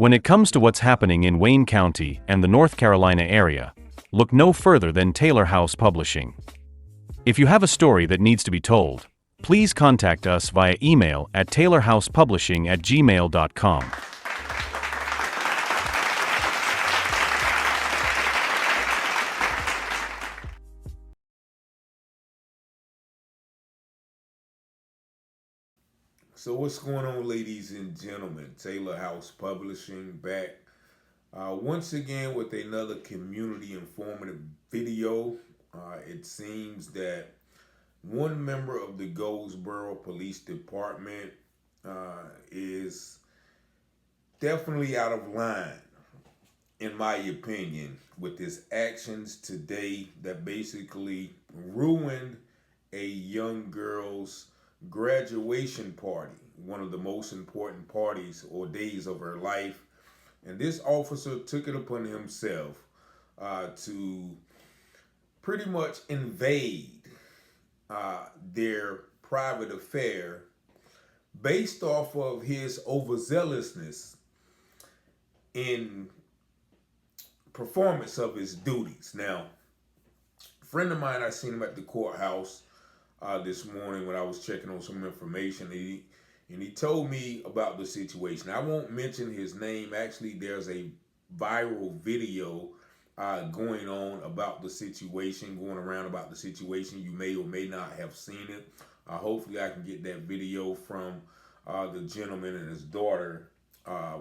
When it comes to what's happening in Wayne County and the North Carolina area, look no further than Taylor House Publishing. If you have a story that needs to be told, please contact us via email at taylorhousepublishing@gmail.com. So what's going on, ladies and gentlemen? Taylor House Publishing back once again with another community informative video. It seems that one member of the Goldsboro Police Department is definitely out of line, in my opinion, with his actions today that basically ruined a young girl's graduation party, one of the most important parties or days of her life. And this officer took it upon himself to pretty much invade their private affair based off of his overzealousness in performance of his duties. Now, a friend of mine, I seen him at the courthouse this morning when I was checking on some information. And he told me about the situation. I won't mention his name. Actually, there's a viral video going on about the situation, going around about the situation. You may or may not have seen it. Hopefully, I can get that video from the gentleman and his daughter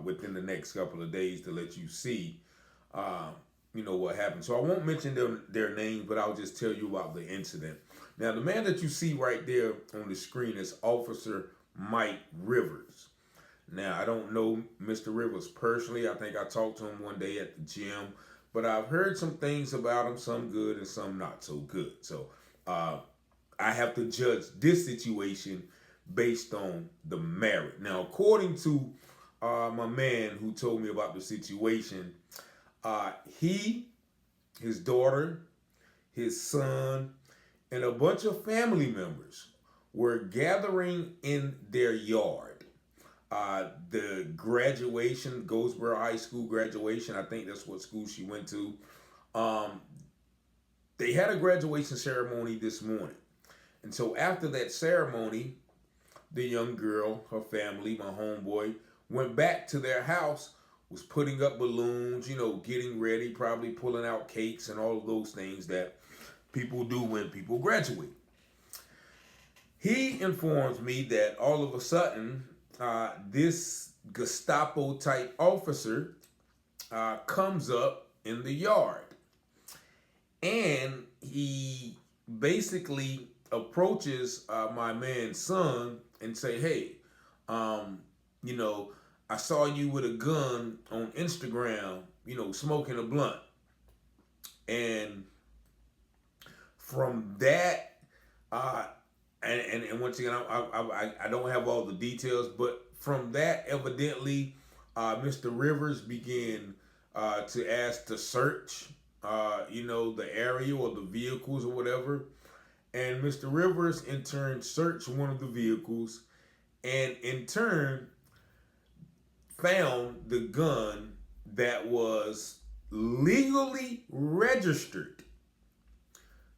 within the next couple of days to let you see what happened. So I won't mention their names, but I'll just tell you about the incident. Now, the man that you see right there on the screen is Officer Mike Rivers. Now, I don't know Mr. Rivers personally. I think I talked to him one day at the gym, but I've heard some things about him, some good and some not so good. So I have to judge this situation based on the merit. Now, according to my man who told me about the situation, his daughter, his son, and a bunch of family members were gathering in their yard. The graduation, Goldsboro High School graduation, I think that's what school she went to. They had a graduation ceremony this morning. And so after that ceremony, the young girl, her family, my homeboy, went back to their house, was putting up balloons, getting ready, probably pulling out cakes and all of those things that people do when people graduate. He informs me that all of a sudden, this Gestapo type officer comes up in the yard, and he basically approaches my man's son and say, "Hey, I saw you with a gun on Instagram, smoking a blunt." And from that, and once again, I don't have all the details, but from that, evidently, Mr. Rivers began to ask to search, the area or the vehicles or whatever. And Mr. Rivers, in turn, searched one of the vehicles and, in turn, found the gun that was legally registered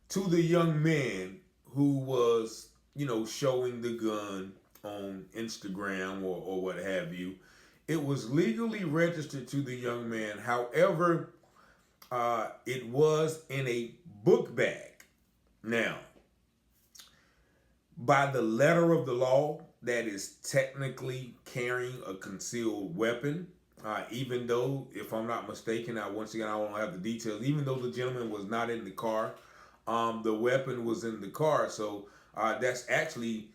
to the young man who was, showing the gun on Instagram or what have you. It was legally registered to the young man. However, it was in a book bag. Now, by the letter of the law, that is technically carrying a concealed weapon. Even though, if I'm not mistaken, I don't have the details, even though the gentleman was not in the car, the weapon was in the car. So that's actually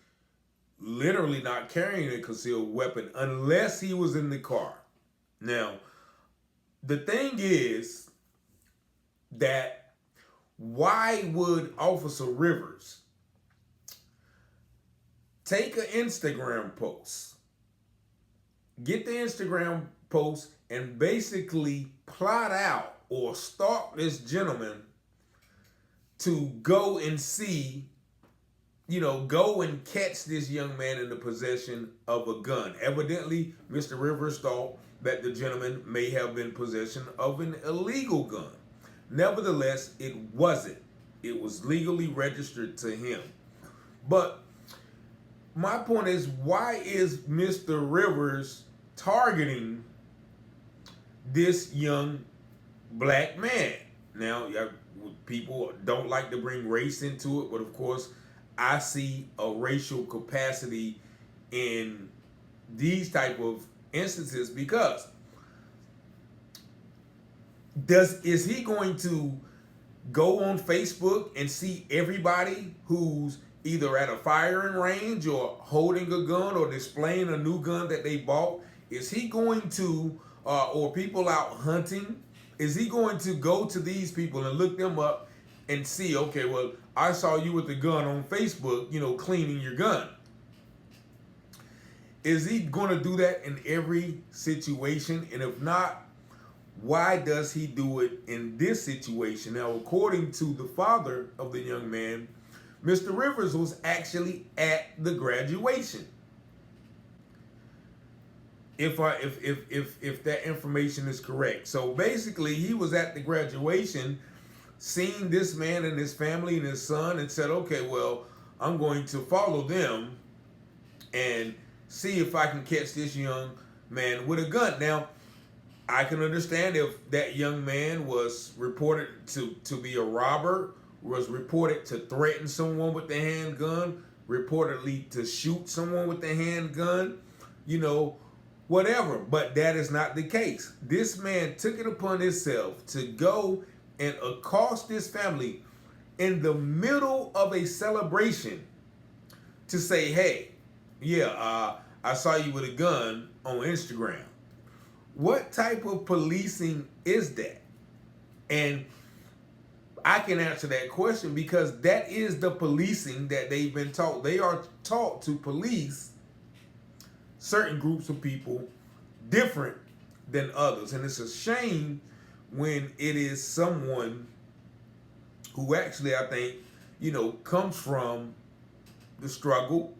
literally not carrying a concealed weapon unless he was in the car. Now, the thing is that why would Officer Rivers take an Instagram post, get the Instagram post, and basically plot out or stalk this gentleman to go and see, go and catch this young man in the possession of a gun? Evidently, Mr. Rivers thought that the gentleman may have been in possession of an illegal gun. Nevertheless, it wasn't. It was legally registered to him. But my point is, why is Mr. Rivers targeting this young black man? Now, people don't like to bring race into it, but of course, I see a racial capacity in these type of instances because is he going to go on Facebook and see everybody who's either at a firing range or holding a gun or displaying a new gun that they bought? Is he going to, or people out hunting, is he going to go to these people and look them up and see, okay, well, I saw you with the gun on Facebook, cleaning your gun? Is he going to do that in every situation? And if not, why does he do it in this situation? Now, according to the father of the young man, Mr. Rivers was actually at the graduation. If that information is correct. So basically, he was at the graduation, seeing this man and his family and his son, and said, okay, well, I'm going to follow them and see if I can catch this young man with a gun. Now, I can understand if that young man was reported to be a robber, was reported to threaten someone with the handgun, reportedly to shoot someone with the handgun, whatever. But that is not the case. This man took it upon himself to go and accost this family in the middle of a celebration to say, hey, I saw you with a gun on Instagram. What type of policing is that? And I can answer that question because that is the policing that they've been taught. They are taught to police certain groups of people different than others. And it's a shame when it is someone who actually, I think, comes from the struggle,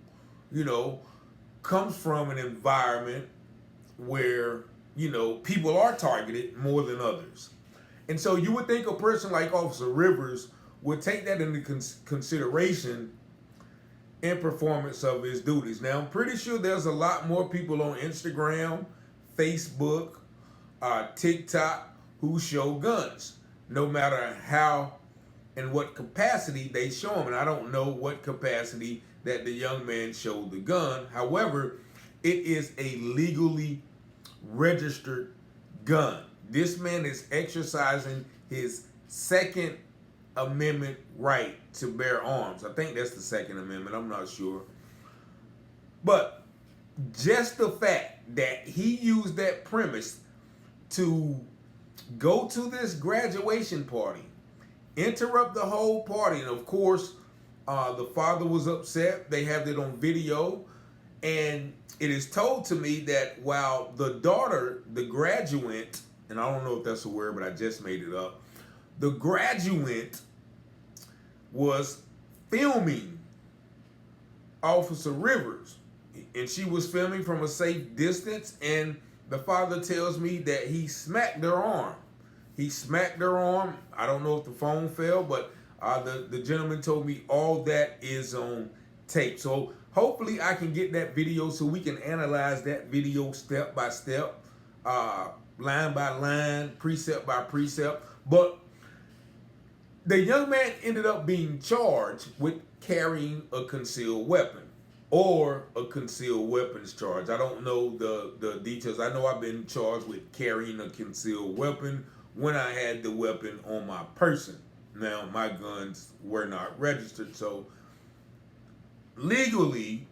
comes from an environment where, people are targeted more than others. And so you would think a person like Officer Rivers would take that into consideration in performance of his duties. Now, I'm pretty sure there's a lot more people on Instagram, Facebook, TikTok who show guns, no matter how and what capacity they show them. And I don't know what capacity that the young man showed the gun. However, it is a legally registered gun. This man is exercising his Second Amendment right to bear arms. I think that's the Second Amendment. I'm not sure. But just the fact that he used that premise to go to this graduation party, interrupt the whole party, and of course, the father was upset. They have it on video. And it is told to me that while the daughter, the graduate, and I don't know if that's a word, but I just made it up, the graduate was filming Officer Rivers. And she was filming from a safe distance. And the father tells me that he smacked her arm. He smacked her arm. I don't know if the phone fell, but the gentleman told me all that is on tape. So hopefully I can get that video so we can analyze that video step by step, line by line, precept by precept. But the young man ended up being charged with carrying a concealed weapon or a concealed weapons charge. I don't know the details. I know I've been charged with carrying a concealed weapon when I had the weapon on my person. Now, my guns were not registered, so legally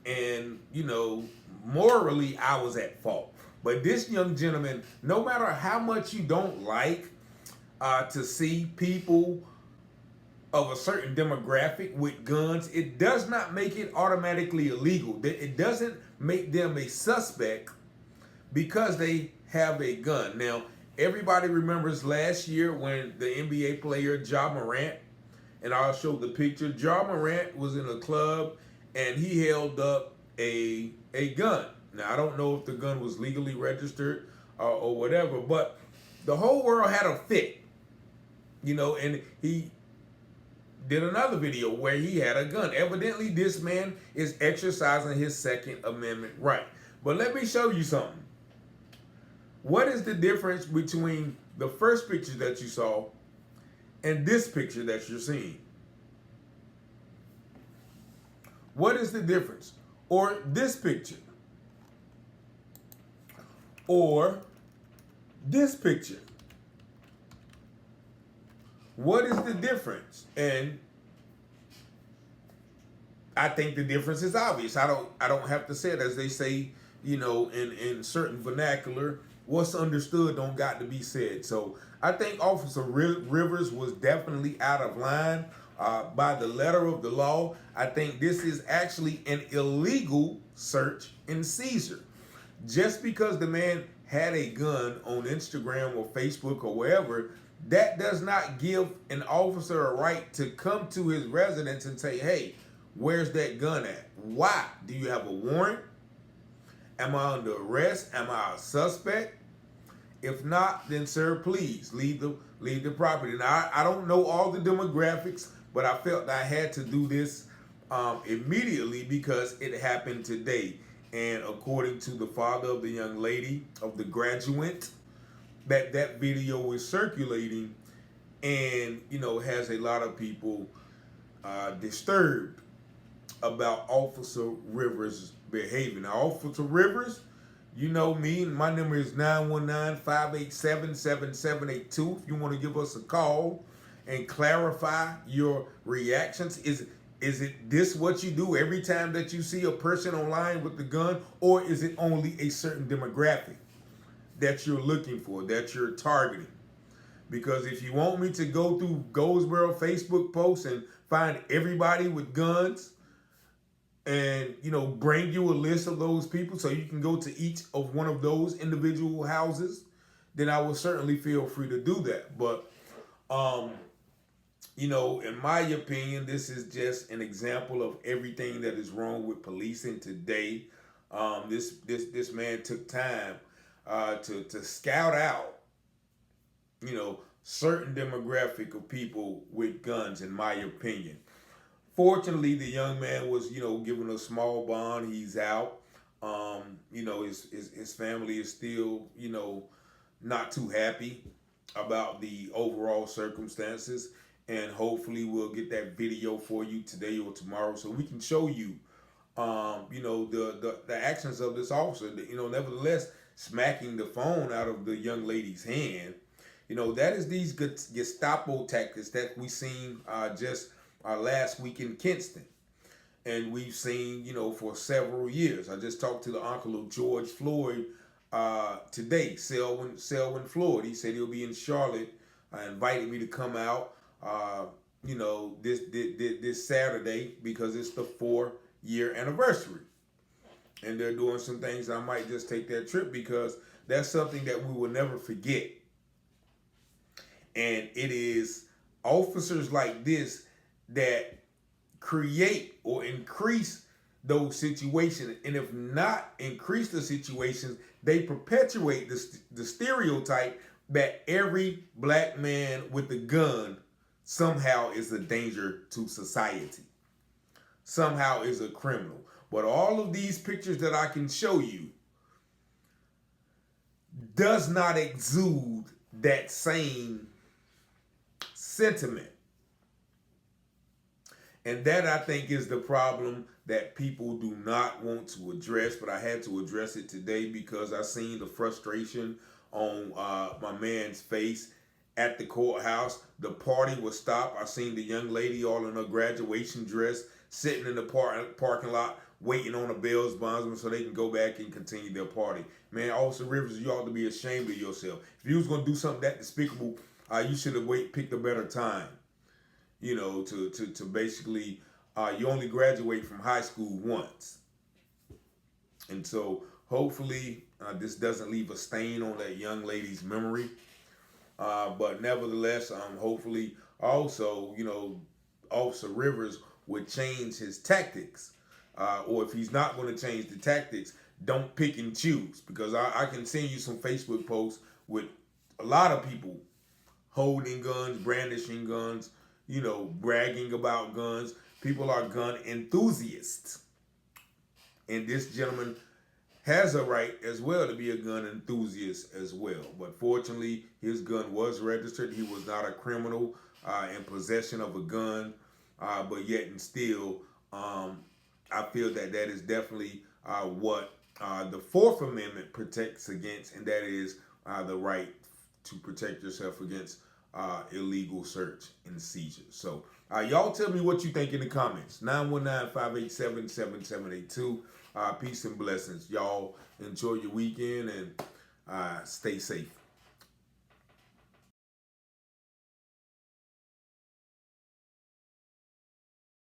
and, morally, I was at fault. But this young gentleman, no matter how much you don't like to see people of a certain demographic with guns, it does not make it automatically illegal. It doesn't make them a suspect because they have a gun. Now, everybody remembers last year when the NBA player Ja Morant, and I'll show the picture, Ja Morant was in a club and he held up a gun. Now, I don't know if the gun was legally registered or whatever, but the whole world had a fit, and he did another video where he had a gun. Evidently, this man is exercising his Second Amendment right. But let me show you something. What is the difference between the first picture that you saw and this picture that you're seeing? What is the difference? Or this picture? Or this picture? What is the difference? And I think the difference is obvious. I don't have to say it, as they say, in certain vernacular. What's understood don't got to be said. So I think Officer Rivers was definitely out of line by the letter of the law. I think this is actually an illegal search and seizure. Just because the man had a gun on Instagram or Facebook or wherever, that does not give an officer a right to come to his residence and say, hey, where's that gun at? Why? Do you have a warrant? Am I under arrest? Am I a suspect? If not, then sir, please leave the property. Now, I don't know all the demographics, but I felt I had to do this immediately because it happened today. And according to the father of the young lady, of the graduate, that video is circulating and, has a lot of people disturbed about Officer Rivers' behavior. Now, Officer Rivers, you know me, my number is 919-587-7782. If you want to give us a call and clarify your reactions, is it this what you do every time that you see a person online with the gun, or is it only a certain demographic that you're looking for, that you're targeting? Because if you want me to go through Goldsboro Facebook posts and find everybody with guns and, bring you a list of those people so you can go to each of one of those individual houses, then I will certainly feel free to do that. But, in my opinion, this is just an example of everything that is wrong with policing today. This man took time to scout out, certain demographic of people with guns, in my opinion. Fortunately, the young man was, given a small bond. He's out. His family is still, not too happy about the overall circumstances. And hopefully we'll get that video for you today or tomorrow so we can show you, the actions of this officer. Nevertheless, smacking the phone out of the young lady's hand. That is these Gestapo tactics that we seen just last week in Kinston. And we've seen, for several years. I just talked to the uncle of George Floyd today, Selwyn Floyd. He said he'll be in Charlotte. Invited me to come out, this Saturday because it's the 4-year anniversary. And they're doing some things. I might just take that trip because that's something that we will never forget. And it is officers like this that create or increase those situations. And if not increase the situations, they perpetuate the stereotype that every black man with a gun somehow is a danger to society, somehow is a criminal. But all of these pictures that I can show you does not exude that same sentiment. And that, I think, is the problem that people do not want to address. But I had to address it today because I seen the frustration on my man's face at the courthouse. The party was stopped. I seen the young lady all in her graduation dress sitting in the parking lot waiting on a bail bondsman so they can go back and continue their party. Man, Officer Rivers, you ought to be ashamed of yourself. If you was going to do something that despicable, you should have picked a better time. To basically, you only graduate from high school once. And so hopefully this doesn't leave a stain on that young lady's memory. But nevertheless, hopefully also, Officer Rivers would change his tactics. Or if he's not going to change the tactics, don't pick and choose, because I can send you some Facebook posts with a lot of people holding guns, brandishing guns, bragging about guns. People are gun enthusiasts. And this gentleman has a right as well to be a gun enthusiast as well. But fortunately, his gun was registered. He was not a criminal in possession of a gun. But yet and still, I feel that is definitely what the Fourth Amendment protects against, and that is the right to protect yourself against illegal search and seizure. So y'all tell me what you think in the comments. 919-587-7782. Peace and blessings. Y'all enjoy your weekend and stay safe.